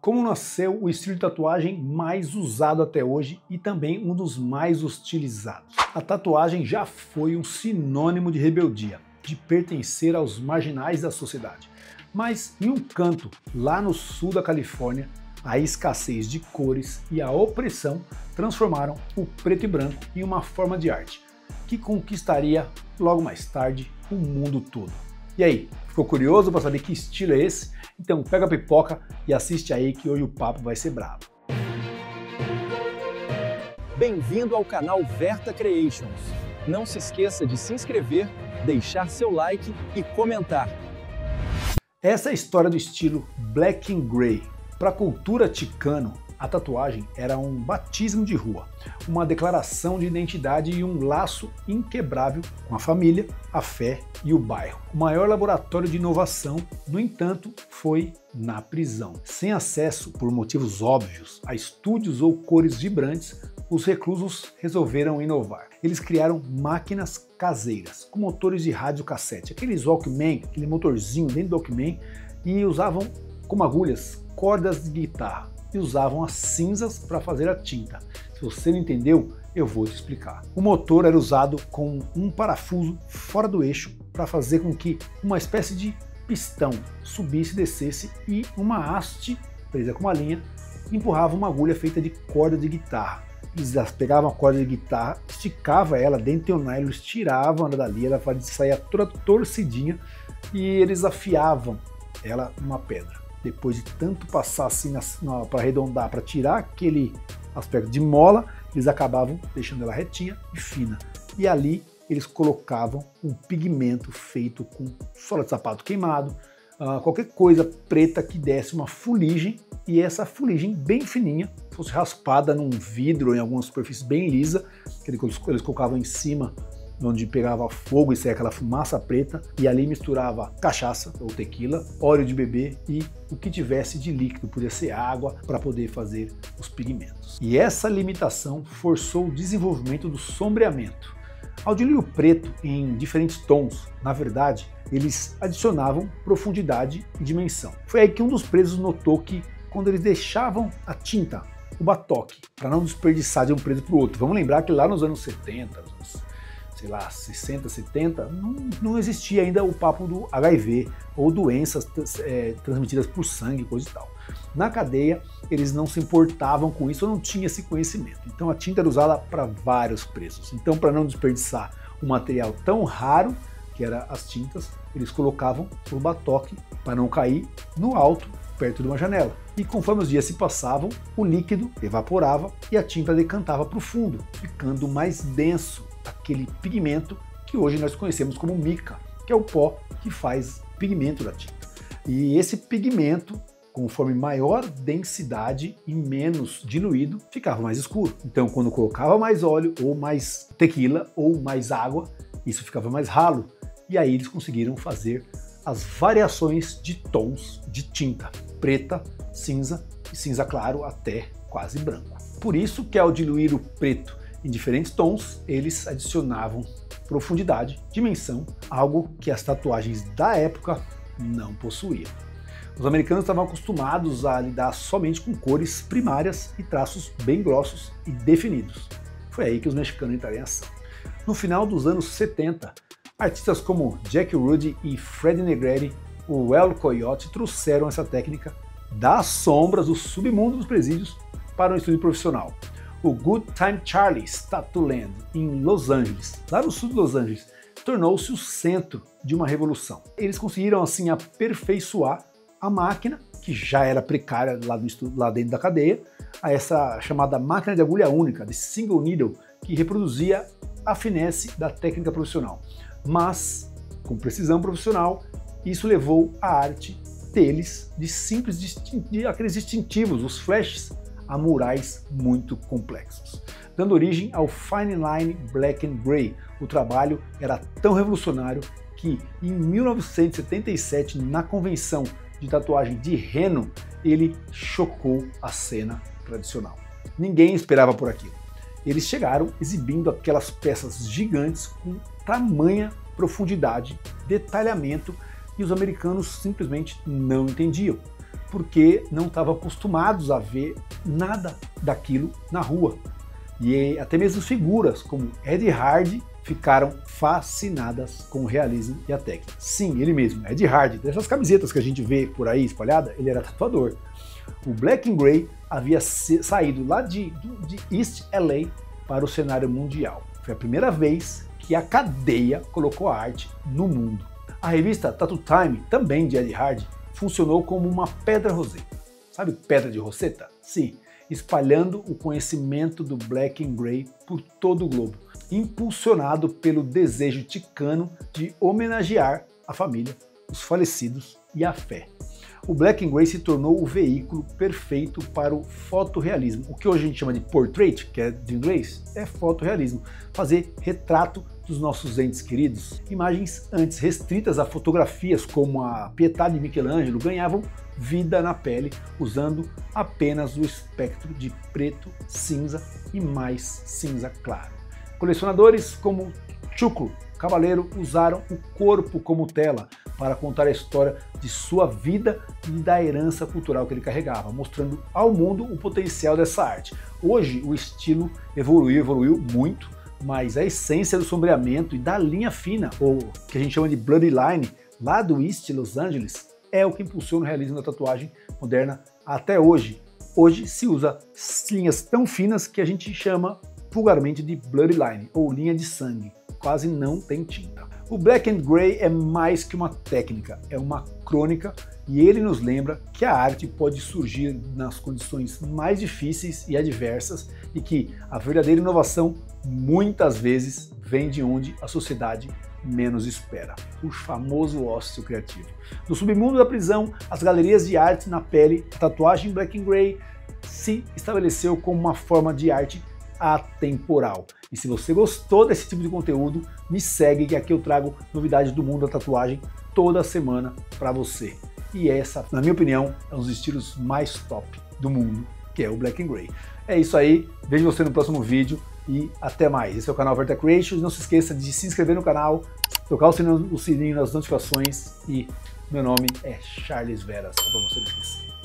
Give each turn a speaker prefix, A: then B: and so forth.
A: Como nasceu o estilo de tatuagem mais usado até hoje e também um dos mais utilizados. A tatuagem já foi um sinônimo de rebeldia, de pertencer aos marginais da sociedade. Mas em um canto, lá no sul da Califórnia, a escassez de cores e a opressão transformaram o preto e branco em uma forma de arte, que conquistaria logo mais tarde o mundo todo. E aí, ficou curioso para saber que estilo é esse? Então pega a pipoca e assiste aí que hoje o papo vai ser brabo.
B: Bem-vindo ao canal Verta Creations. Não se esqueça de se inscrever, deixar seu like e comentar.
A: Essa é a história do estilo Black and Gray. Para a cultura ticano, a tatuagem era um batismo de rua, uma declaração de identidade e um laço inquebrável com a família, a fé e o bairro. O maior laboratório de inovação, no entanto, foi na prisão. Sem acesso, por motivos óbvios, a estúdios ou cores vibrantes, os reclusos resolveram inovar. Eles criaram máquinas caseiras, com motores de rádio cassete, aqueles Walkman, aquele motorzinho dentro do Walkman, e usavam como agulhas cordas de guitarra e usavam as cinzas para fazer a tinta. Se você não entendeu, eu vou te explicar. O motor era usado com um parafuso fora do eixo para fazer com que uma espécie de pistão subisse e descesse e uma haste presa com uma linha empurrava uma agulha feita de corda de guitarra. Eles pegavam a corda de guitarra, esticavam ela dentro de um nylon, eles tiravam ela dali, ela saía toda torcidinha e eles afiavam ela numa pedra. Depois de tanto passar assim para arredondar, para tirar aquele aspecto de mola, eles acabavam deixando ela retinha e fina. E ali eles colocavam um pigmento feito com sola de sapato queimado, qualquer coisa preta que desse uma fuligem, e essa fuligem bem fininha fosse raspada num vidro ou em alguma superfície bem lisa, que eles colocavam em cima, onde pegava fogo e saía aquela fumaça preta, e ali misturava cachaça ou tequila, óleo de bebê e o que tivesse de líquido, podia ser água, para poder fazer os pigmentos. E essa limitação forçou o desenvolvimento do sombreamento. Ao diluir o preto em diferentes tons, na verdade, eles adicionavam profundidade e dimensão. Foi aí que um dos presos notou que quando eles deixavam a tinta, o batoque, para não desperdiçar de um preso para o outro. Vamos lembrar que lá nos anos 70, sei lá, 60, 70, não existia ainda o papo do HIV ou doenças transmitidas por sangue, coisa e tal. Na cadeia, eles não se importavam com isso, ou não tinham esse conhecimento. Então a tinta era usada para vários presos. Então, para não desperdiçar um material tão raro, que eram as tintas, eles colocavam o batoque para não cair no alto, perto de uma janela. E conforme os dias se passavam, o líquido evaporava e a tinta decantava para o fundo, ficando mais denso aquele pigmento que hoje nós conhecemos como mica, que é o pó que faz pigmento da tinta. E esse pigmento, conforme maior densidade e menos diluído, ficava mais escuro. Então, quando colocava mais óleo, ou mais tequila, ou mais água, isso ficava mais ralo. E aí eles conseguiram fazer as variações de tons de tinta, preta, cinza e cinza claro até quase branco. Por isso que ao diluir o preto em diferentes tons, eles adicionavam profundidade, dimensão, algo que as tatuagens da época não possuíam. Os americanos estavam acostumados a lidar somente com cores primárias e traços bem grossos e definidos. Foi aí que os mexicanos entraram em ação. No final dos anos 70, artistas como Jack Rudy e Fred Negrete, o El Coyote, trouxeram essa técnica das sombras do submundo dos presídios para um estúdio profissional. O Good Time Charlie's Tattoo Land, em Los Angeles, lá no sul de Los Angeles, tornou-se o centro de uma revolução. Eles conseguiram assim aperfeiçoar a máquina, que já era precária lá dentro da cadeia, a essa chamada máquina de agulha única, de single needle, que reproduzia a finesse da técnica profissional. Mas, com precisão profissional, isso levou a arte deles de aqueles distintivos, os flashes, a murais muito complexos, dando origem ao Fine Line Black and Gray. O trabalho era tão revolucionário que, em 1977, na convenção de tatuagem de Reno, ele chocou a cena tradicional. Ninguém esperava por aquilo. Eles chegaram exibindo aquelas peças gigantes com tamanha profundidade, detalhamento, e os americanos simplesmente não entendiam. porque não estavam acostumados a ver nada daquilo na rua. E até mesmo figuras como Ed Hardy ficaram fascinadas com o realismo e a técnica. Sim, ele mesmo, Ed Hardy. Dessas camisetas que a gente vê por aí espalhada, ele era tatuador. O Black and Gray havia saído lá de East LA para o cenário mundial. Foi a primeira vez que a cadeia colocou a arte no mundo. A revista Tattoo Time, também de Ed Hardy, funcionou como uma pedra roseta. Sabe pedra de roseta? Sim, espalhando o conhecimento do Black and Gray por todo o globo, impulsionado pelo desejo ticano de homenagear a família, os falecidos e a fé. O Black and Gray se tornou o veículo perfeito para o fotorrealismo. O que hoje a gente chama de portrait, que é de inglês, é fotorrealismo. Fazer retrato dos nossos entes queridos. Imagens antes restritas a fotografias como a Pietà de Michelangelo ganhavam vida na pele usando apenas o espectro de preto, cinza e mais cinza claro. Colecionadores como Chucro Cavaleiro usaram o corpo como tela para contar a história de sua vida e da herança cultural que ele carregava, mostrando ao mundo o potencial dessa arte. Hoje o estilo evoluiu muito, mas a essência do sombreamento e da linha fina, ou que a gente chama de Bloodline, lá do East Los Angeles, é o que impulsiona o realismo da tatuagem moderna até hoje. Hoje se usa linhas tão finas que a gente chama vulgarmente de Bloodline, ou linha de sangue. Quase não tem tinta. O Black and Gray é mais que uma técnica, é uma crônica, e ele nos lembra que a arte pode surgir nas condições mais difíceis e adversas e que a verdadeira inovação muitas vezes vem de onde a sociedade menos espera, o famoso ócio criativo. No submundo da prisão, as galerias de arte na pele, a tatuagem Black and Gray se estabeleceu como uma forma de arte atemporal. E se você gostou desse tipo de conteúdo, me segue que aqui eu trago novidades do mundo da tatuagem toda semana para você. E essa, na minha opinião, é um dos estilos mais top do mundo, que é o Black and Gray. É isso aí, vejo você no próximo vídeo e até mais. Esse é o canal Verta Creations, não se esqueça de se inscrever no canal, tocar o sininho nas notificações e meu nome é Charles Vera, só para você não esquecer.